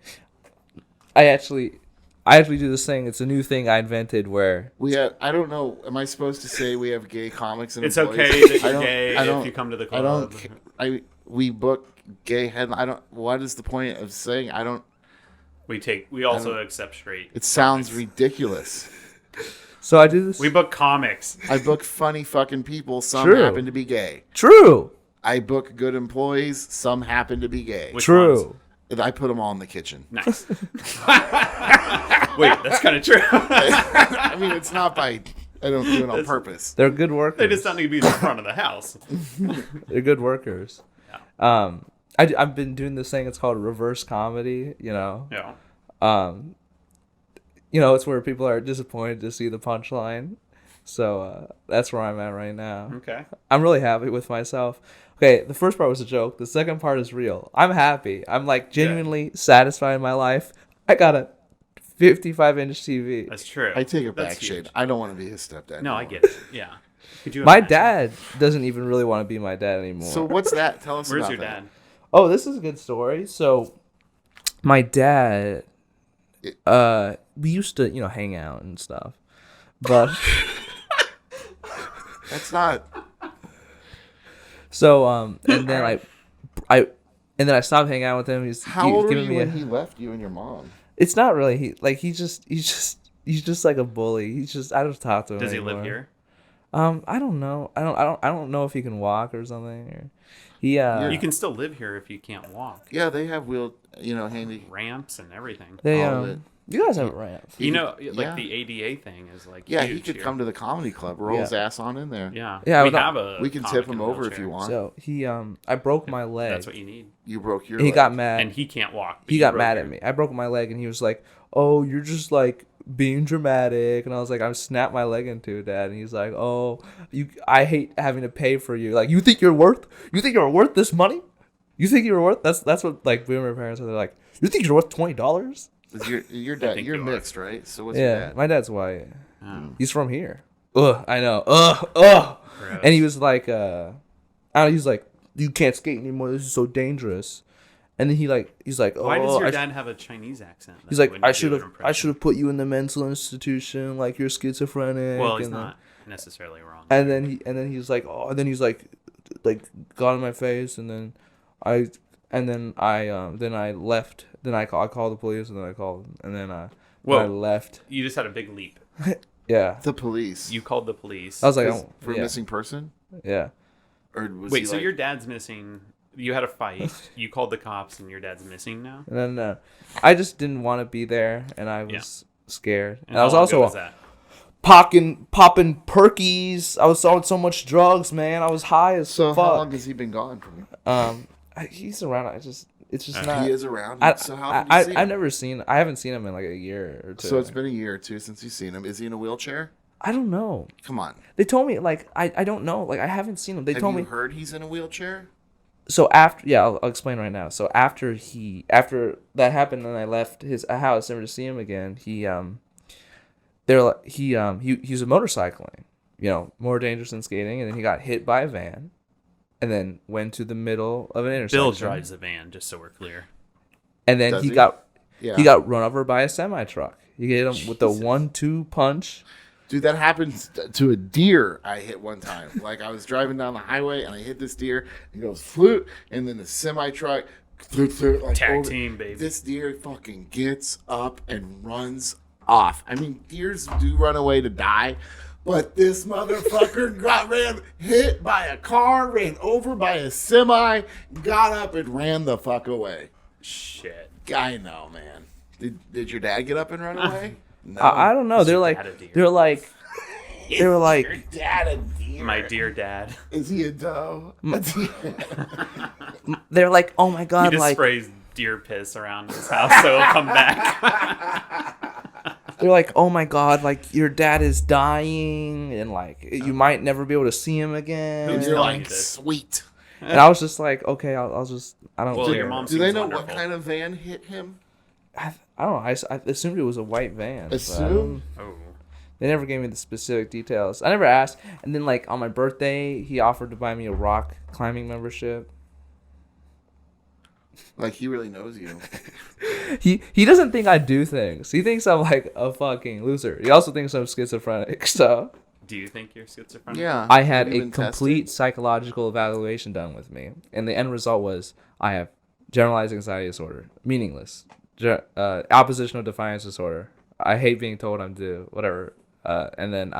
I actually do this thing. It's a new thing I invented where We have. I don't know. Am I supposed to say we have gay comics and It's employees? okay that I you're don't- gay I don't- if you come to the I club. don't. We book gay head. I don't. What is the point of saying I don't? We also accept straight. It sounds ridiculous. so I do this. We book comics. I book funny fucking people. Some True. happen to be gay. True. I book good employees. Some happen to be gay. Which True. ones? And I put them all in the kitchen. Nice. Wait, that's kind of true. I mean, it's not by. I don't do it on purpose. They're good workers. They just don't need to be in the front of the house. They're good workers. Yeah. I've been doing this thing. It's called reverse comedy. Yeah. It's where people are disappointed to see the punchline. So that's where I'm at right now. Okay. I'm really happy with myself. Okay, the first part was a joke. The second part is real. I'm happy. I'm like genuinely satisfied in my life. I got a 55-inch TV. That's true. I take it That's back, huge. Shane. I don't want to be his stepdad. No, I anymore. get it. Yeah. Could you My imagine? dad doesn't even really want to be my dad anymore. So what's that? Tell us Where's about your that. dad? Oh, this is a good story. So, my dad, we used to, hang out and stuff, but That's not. so, and then and then I stopped hanging out with him. How old were giving you me when he left you and your mom? It's not really he's just like a bully. I don't talk to him. Does he anymore. live here? I don't know. I don't know if he can walk or something. Or You can still live here if you can't walk. Yeah, they have handy. Ramps and everything. They all of it. you guys have a ramp. You know, yeah. like the ADA thing is like Yeah, huge he could here. come to the comedy club, roll his ass on in there. Yeah, Yeah, we without- have a. We can comic tip him in a over if wheelchair. you want. So I broke my leg. That's what you need. You broke your He leg. got mad. And he can't walk. but He you got broke mad your- at me. I broke my leg, and he was like, "Oh, you're just like being dramatic." And I was like, "I snapped my leg into it, Dad." And he's like, "Oh, I hate having to pay for you. Like, you think you're worth this money? You think you're worth that's what like boomer parents are. They're like, you think you're worth $20?" Your dad. think You're you are. mixed, right? So what's your Yeah, dad? my dad's white. Oh, He's from here. Ugh, I know. Ugh. gross. And he was like, he's like, "You can't skate anymore. This is so dangerous." And then he's like, "Oh, Why does your dad have a Chinese accent? He's then, like, when you I do should an have impression?" put you in the mental institution. Like, you're schizophrenic." Well, he's and then- not necessarily wrong. And then he's like, "Oh," and then he's like got in my face, and then I left. Then I called the police, and then I left. You just had a big leap. Yeah, The police. You called the police. I was like, for yeah, missing person? yeah. Or was Wait, he so like, your dad's missing. You had a fight. You called the cops, and your dad's missing now. And then I just didn't want to be there, and I was scared. And I was how long also ago was that? popping perkies. I was on so much drugs, man. I was high as So fuck. how long has he been gone from you? He's around. It's just not. He is around. So how did you see him? I haven't seen him in like a year or two. So it's been a year or two since you've seen him. Is he in a wheelchair? I don't know. Come on. They told me like I don't know. Like I haven't seen him. They Have told you me. heard he's in a wheelchair? So after I'll explain right now. So after that happened and I left his house never to see him again. He was motorcycling, more dangerous than skating, and then he got hit by a van, and then went to the middle of an intersection. Bill drives the van, just so we're clear. And then Does he he? got Yeah. he got run over by a semi truck. He hit him with the 1-2 punch. Dude, that happens to a deer I hit one time. Like, I was driving down the highway, and I hit this deer. It goes flute, and then the semi-truck, flute, like, Tag over. team, baby. This deer fucking gets up and runs off. I mean, deers do run away to die, but this motherfucker got hit by a car, ran over by a semi, got up and ran the fuck away. Shit. I know, man. Did your dad get up and run away? No. I don't know. Is They're your like dad a deer? they were like Your dad a deer? My dear dad. Is he a doe? they're like, "Oh my He god!" just Like sprays deer piss around his house so he'll come back. they're like, "Oh my god!" Like your dad is dying, and like you might never be able to see him again. Who's You're telling you like, this? sweet. And I was just like, okay, I don't Well, care. your mom Do they seems know wonderful. what kind of van hit him? I don't know. I assumed it was a white van. but I Assume? Oh. They never gave me the specific details. I never asked. And then, like, on my birthday, he offered to buy me a rock climbing membership. Like, he really knows you. He doesn't think I do things. He thinks I'm, like, a fucking loser. He also thinks I'm schizophrenic, so... Do you think you're schizophrenic? Yeah. I had Have you a been complete psychological evaluation done with me. And the end result was I have generalized anxiety disorder. Meaningless. Oppositional defiance disorder. I hate being told I'm due. Whatever. And then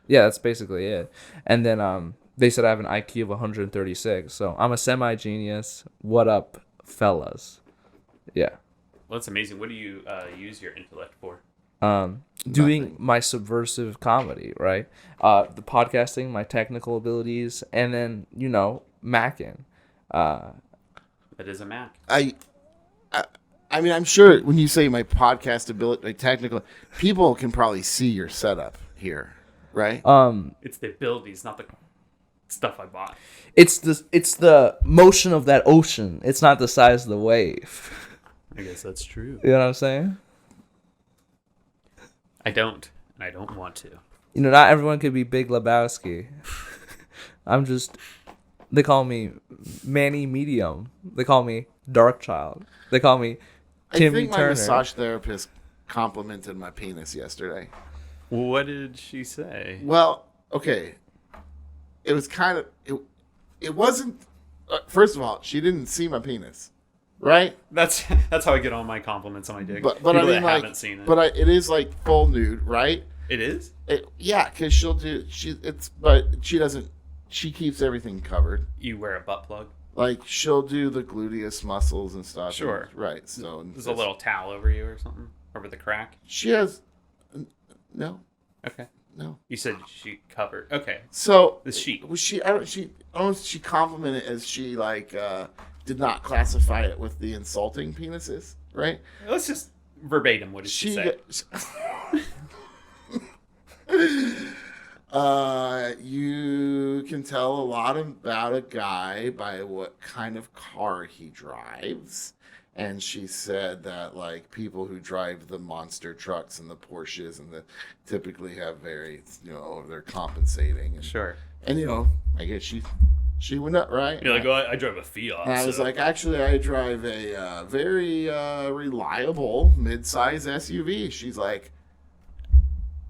that's basically it. And then they said I have an IQ of 136. So I'm a semi-genius. What up, fellas? Yeah. Well, that's amazing. What do you use your intellect for? Doing Nothing. my subversive comedy, right? The podcasting, my technical abilities, and then, Macking. That is a Mac. I mean, I'm sure when you say my podcast ability, my technical, people can probably see your setup here, right? It's the abilities, not the stuff I bought. It's the motion of that ocean. It's not the size of the wave. I guess that's true. You know what I'm saying? I don't, and I don't want to. not everyone could be Big Lebowski. They call me Manny Medium. They call me Dark Child. They call me Timmy I think my Turner. massage therapist complimented my penis yesterday. What did she say? Well, okay. It was kind of... It wasn't... first of all, she didn't see my penis. Right? That's how I get all my compliments on my dick. But People I mean, that like, haven't seen it. But it is like full nude, right? It is? Yeah, because she'll do... But she doesn't... She keeps everything covered. You wear a butt plug? Like, she'll do the gluteus muscles and stuff. Sure. Right, so... There's a little towel over you or something? Over the crack? She has... No. Okay. No. You said she covered. Okay. So... The sheet. Was she... I don't know if she complimented as she, like, did not classify it with the insulting penises, right? Let's just verbatim. What did she say? You can tell a lot about a guy by what kind of car he drives. And she said that, like, people who drive the monster trucks and the Porsches and typically have very, they're compensating. And, Sure. And, I guess she went up, right? You're like, oh, I drive a Fiat. And I was like, actually, I drive a very reliable mid-size SUV. She's like,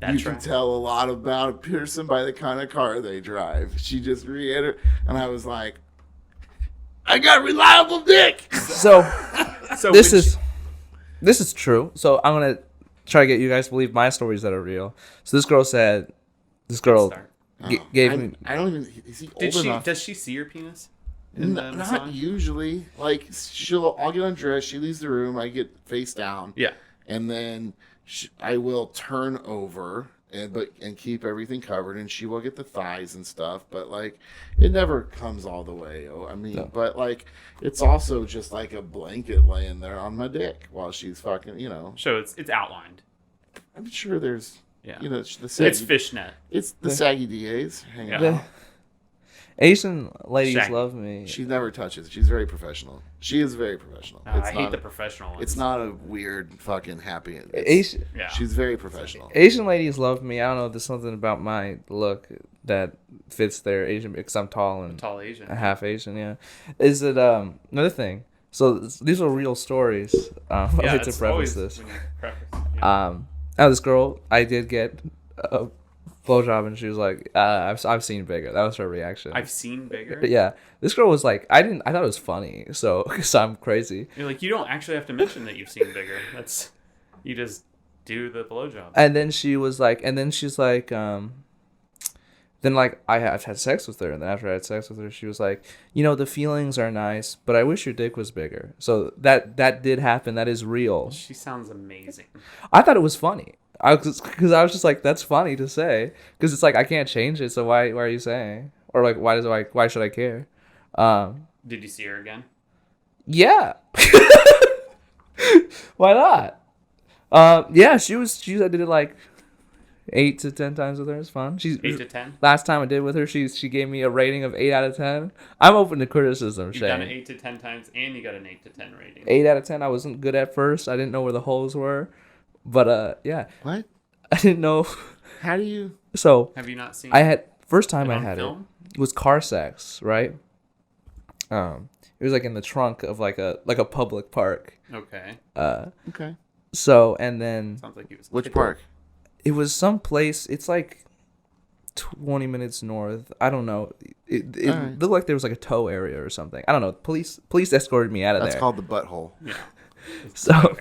you can tell a lot about a person by the kind of car they drive. She just reiterated, and I was like, I got reliable dick. So this is true. So I'm gonna try to get you guys to believe my stories that are real. So this girl gave me. I don't even. Is he old enough? Does she see your penis? Not usually. Like I'll get undressed. She leaves the room. I get face down. Yeah. And then I will turn over and keep everything covered, and she will get the thighs and stuff. But like, it never comes all the way. But like, it's also just like a blanket laying there on my dick while she's fucking. So it's outlined. I'm sure there's. Yeah. It's fishnet. It's the saggy DAs hanging out. The Asian ladies Shaggy. love me. She never touches. She's very professional. She is very professional. I hate the professional ones. It's not a weird fucking happy. Yeah. She's very professional. Asian ladies love me. I don't know. There's something about my look that fits their Asian because I'm tall and tall Asian. half Asian. Yeah. Is it another thing? So these are real stories. I like to preface this. This girl, I did get a blowjob, and she was like, "I've seen bigger." That was her reaction. I've seen bigger. Yeah, this girl was like, I thought it was funny, so because I'm crazy. You're like, you don't actually have to mention that you've seen bigger. You just do the blowjob. And then she's like, then like I've had sex with her, and then after I had sex with her, she was like, the feelings are nice, but I wish your dick was bigger. So that did happen. That is real. She sounds amazing. I thought it was funny. Because I was just like, that's funny to say. Because it's like, I can't change it, so why are you saying? Or like, why should I care? Did you see her again? Yeah. Why not? Yeah, I did it like 8 to 10 times with her. It's fun. 8 to 10? Last time I did with her, she gave me a rating of 8 out of 10. I'm open to criticism, You've Shane. done it 8 to 10 times, and you got an 8 to 10 rating. 8 out of 10. I wasn't good at first. I didn't know where the holes were. But, yeah. What? I didn't know. How do you... So... Have you not seen First time I had film? It was car sex, right? It was like in the trunk of like a public park. Okay. Okay. So, and then... Sounds like he was... Which park? It was some place... It's like 20 minutes north. I don't know. It right. looked like there was like a tow area or something. I don't know. Police escorted me out of there. That's called the butthole. Yeah. So...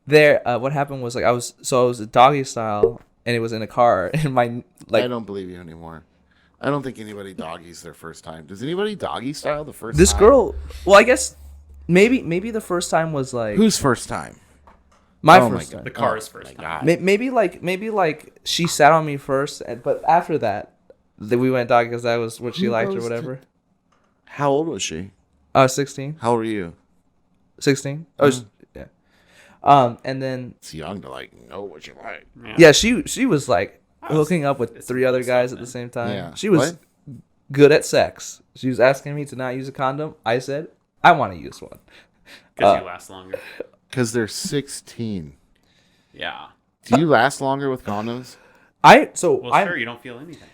There, what happened was like I was a doggy style, and it was in a car, and my like. I don't believe you anymore. I don't think anybody doggies their first time. Does anybody doggy style the first time? This girl, well, I guess maybe the first time was like whose first time? My first time. The car's first time. Maybe like she sat on me first, but after that, we went doggy because that was what she liked or whatever. How old was she? 16. How old were you? 16. Yeah. And then it's young to like know what you like. Yeah, she was like hooking up with 3 other guys at the same time. Yeah. She was good at sex. She was asking me to not use a condom. I said, I want to use one. Because you last longer. Because they're 16. Yeah. Do you last longer with condoms? Sure, you don't feel anything,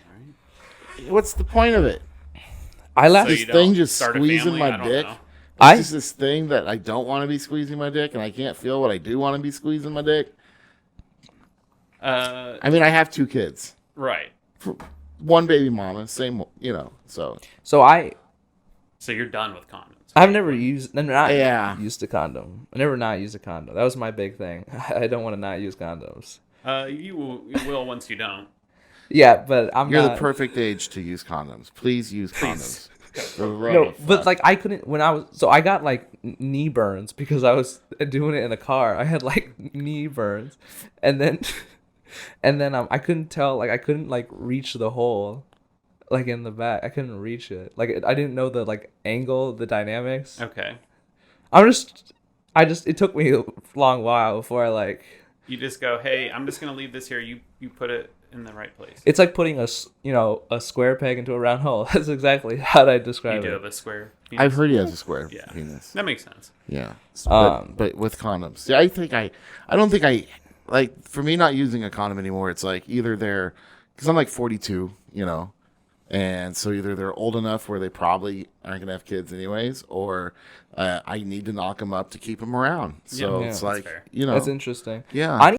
right? What's the point of it? I This thing just squeezing my dick. Know. It's just this thing that I don't want to be squeezing my dick, and I can't feel what I do want to be squeezing my dick. I mean, I have 2 kids. Right. One baby mama, same, so. So you're done with condoms. I've never used a condom. I never not used a condom. That was my big thing. I don't want to not use condoms. You will once you don't. Yeah, but You're the perfect age to use condoms. Please use condoms. No, but like I couldn't when I was I got like knee burns because I was doing it in a car. I had like knee burns, and then I couldn't tell, like I couldn't like reach the hole, like in the back. I couldn't reach it. Like I didn't know the like angle, the dynamics. Okay. It took me a long while before I like. You just go, hey, I'm just gonna leave this here. You put it in the right place. It's like putting a square peg into a round hole. That's exactly how I describe it. You do have a square penis? I've heard he has a square penis. That makes sense. Yeah. But with condoms. See, I don't think I, like, for me not using a condom anymore, it's like either they're, because I'm like 42, and so either they're old enough where they probably aren't going to have kids anyways, or I need to knock them up to keep them around. So it's like, fair. That's interesting. Yeah.